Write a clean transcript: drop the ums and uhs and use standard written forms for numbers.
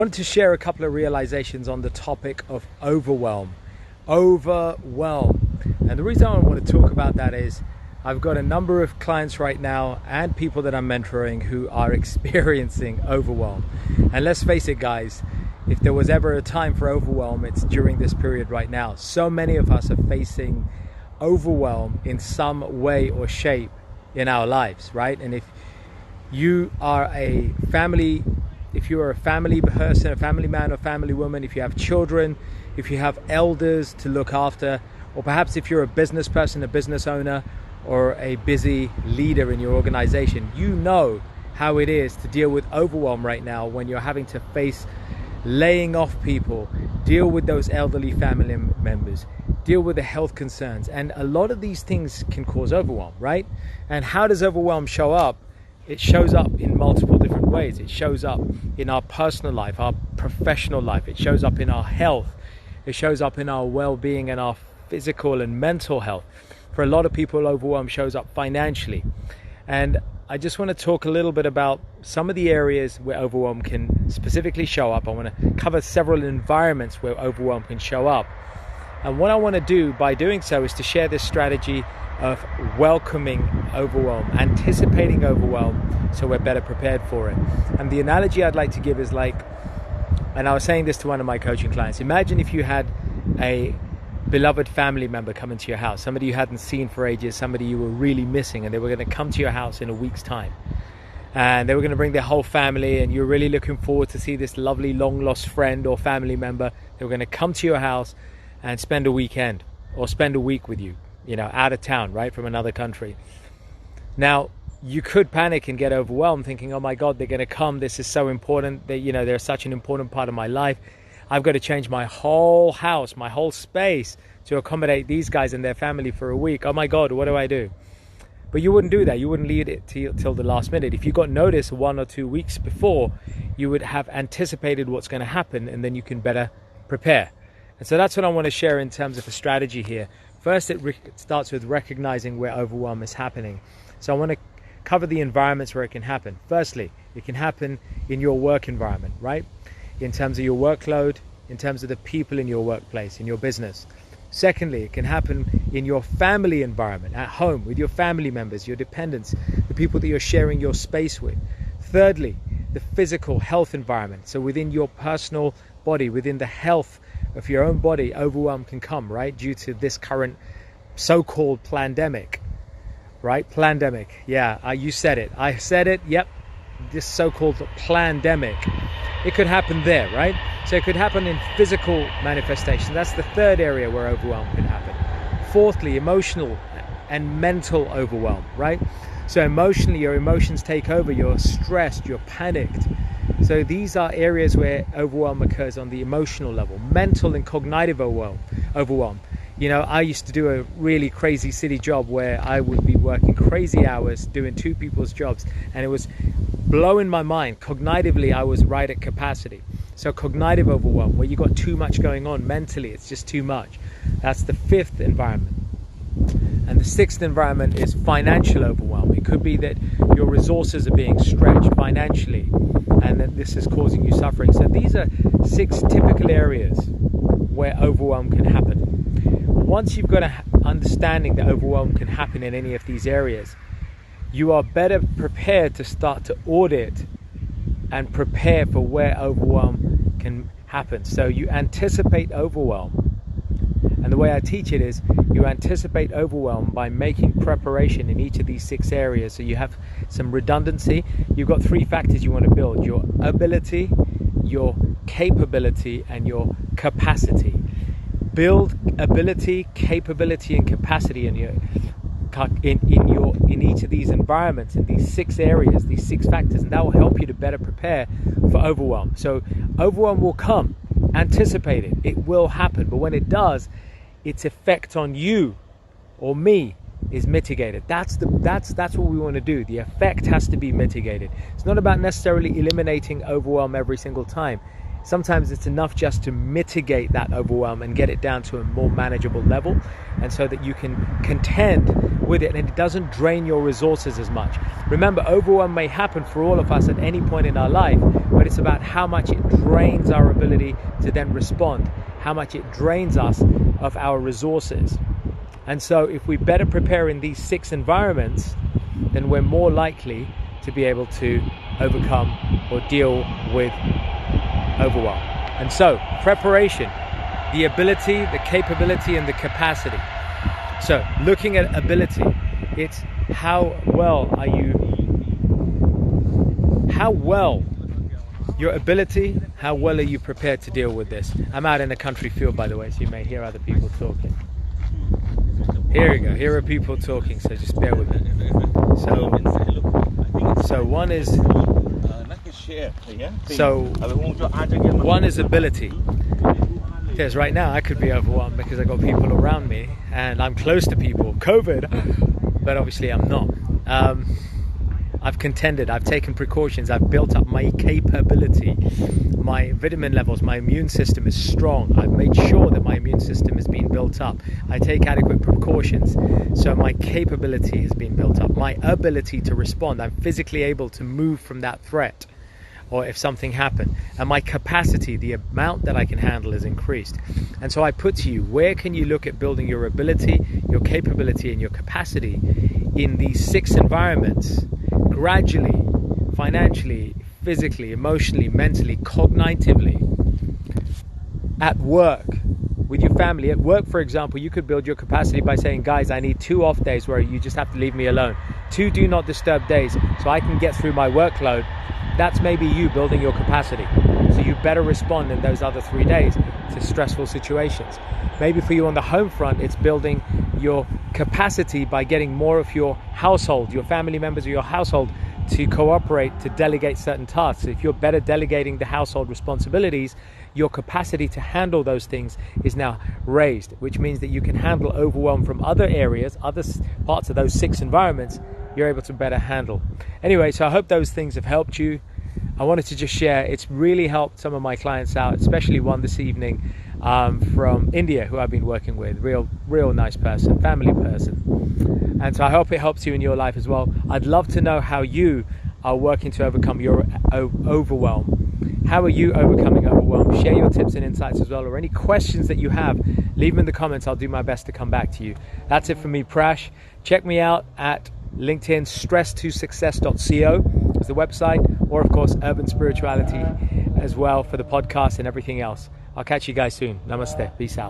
I wanted to share a couple of realizations on the topic of overwhelm. Overwhelm. And the reason I want to talk about that is I've got a number of clients right now and people that I'm mentoring who are experiencing overwhelm. And let's face it, guys, if there was ever a time for overwhelm, it's during this period right now. So many of us are facing overwhelm in some way or shape in our lives, right? And if you are a family person, a family man or family woman, if you have children, if you have elders to look after, or perhaps if you're a business person, a business owner, or a busy leader in your organization, you know how it is to deal with overwhelm right now when you're having to face laying off people, deal with those elderly family members, deal with the health concerns. And a lot of these things can cause overwhelm, right? And how does overwhelm show up? It shows up in multiple different ways. It shows up in our personal life, our professional life. It shows up in our health. It shows up in our well-being and our physical and mental health. For a lot of people, overwhelm shows up financially. And I just want to talk a little bit about some of the areas where overwhelm can specifically show up. I want to cover several environments where overwhelm can show up. And what I want to do by doing so is to share this strategy of welcoming overwhelm, anticipating overwhelm, so we're better prepared for it. And the analogy I'd like to give is like, and I was saying this to one of my coaching clients, imagine if you had a beloved family member come into your house, somebody you hadn't seen for ages, somebody you were really missing, and they were going to come to your house in a week's time. And they were going to bring their whole family, and you're really looking forward to see this lovely long lost friend or family member. They were going to come to your house and spend a weekend or spend a week with you, out of town, right, from another country. Now, you could panic and get overwhelmed thinking, oh my God, they're going to come. This is so important. They're such an important part of my life. I've got to change my whole house, my whole space to accommodate these guys and their family for a week. Oh my God, what do I do? But you wouldn't do that. You wouldn't leave it till the last minute. If you got notice 1 or 2 weeks before, you would have anticipated what's going to happen, and then you can better prepare. And so that's what I want to share in terms of a strategy here. First, it starts with recognizing where overwhelm is happening. So I want to cover the environments where it can happen. Firstly, it can happen in your work environment, right? In terms of your workload, in terms of the people in your workplace, in your business. Secondly, it can happen in your family environment, at home, with your family members, your dependents, the people that you're sharing your space with. Thirdly, the physical health environment. So within your personal body, within the health of your own body, overwhelm can come, right? Due to this current so-called pandemic, right? Pandemic. Yeah, you said it. I said it. Yep. This so-called pandemic. It could happen there, right? So it could happen in physical manifestation. That's the third area where overwhelm can happen. Fourthly, emotional and mental overwhelm, right? So emotionally, your emotions take over. You're stressed. You're panicked. So these are areas where overwhelm occurs on the emotional level. Mental and cognitive overwhelm. I used to do a really crazy city job where I would be working crazy hours doing two people's jobs, and it was blowing my mind. Cognitively, I was right at capacity. So cognitive overwhelm, where you got too much going on mentally, it's just too much. That's the fifth environment. And the sixth environment is financial overwhelm. It could be that your resources are being stretched financially, and that this is causing you suffering. So these are 6 typical areas where overwhelm can happen. Once you've got an understanding that overwhelm can happen in any of these areas, you are better prepared to start to audit and prepare for where overwhelm can happen. So you anticipate overwhelm. And the way I teach it is you anticipate overwhelm by making preparation in each of these 6 areas. So you have some redundancy. You've got 3 factors you want to build: your ability, your capability, and your capacity. Build ability, capability, and capacity in each of these environments, in these 6 areas, these 6 factors, and that will help you to better prepare for overwhelm. So overwhelm will come. Anticipate it. It will happen. But when it does, its effect on you or me is mitigated. That's what we want to do. The effect has to be mitigated. It's not about necessarily eliminating overwhelm every single time. Sometimes it's enough just to mitigate that overwhelm and get it down to a more manageable level, and so that you can contend with it and it doesn't drain your resources as much. Remember, overwhelm may happen for all of us at any point in our life, but it's about how much it drains our ability to then respond, how much it drains us of our resources. And so if we better prepare in these 6 environments, then we're more likely to be able to overcome or deal with overwhelm. And so preparation, the ability, the capability, and the capacity. So looking at ability, it's how well your ability, how well are you prepared to deal with this? I'm out in a country field, by the way, so you may hear other people talking. Here we go, here are people talking, so just bear with me. So one is ability. Because right now I could be overwhelmed because I got people around me and I'm close to people, COVID, but obviously I'm not. I've contended, I've taken precautions, I've built up my capability, my vitamin levels, my immune system is strong. I've made sure that my immune system is being built up. I take adequate precautions, so my capability has been built up. My ability to respond, I'm physically able to move from that threat, or if something happened, and my capacity, the amount that I can handle, is increased. And so I put to you, where can you look at building your ability, your capability, and your capacity in these 6 environments, gradually, financially, physically, emotionally, mentally, cognitively, at work, with your family. At work, for example, you could build your capacity by saying, guys, I need 2 off days where you just have to leave me alone. 2 do not disturb days so I can get through my workload. That's maybe you building your capacity. So you better respond in those other 3 days to stressful situations. Maybe for you on the home front, it's building your capacity by getting more of your household, your family members of your household, to cooperate, to delegate certain tasks. If you're better delegating the household responsibilities, your capacity to handle those things is now raised, which means that you can handle overwhelm from other areas, other parts of those 6 environments, you're able to better handle. Anyway, so I hope those things have helped you. I wanted to just share, it's really helped some of my clients out, especially one this evening from India who I've been working with. Real nice person, family person. And so I hope it helps you in your life as well. I'd love to know how you are working to overcome your overwhelm. How are you overcoming overwhelm? Share your tips and insights as well, or any questions that you have, leave them in the comments. I'll do my best to come back to you. That's it from me, Prash. Check me out at LinkedIn, stress2success.co is the website, or of course Urban Spirituality as well for the podcast and everything else. I'll catch you guys soon. Namaste. Peace out.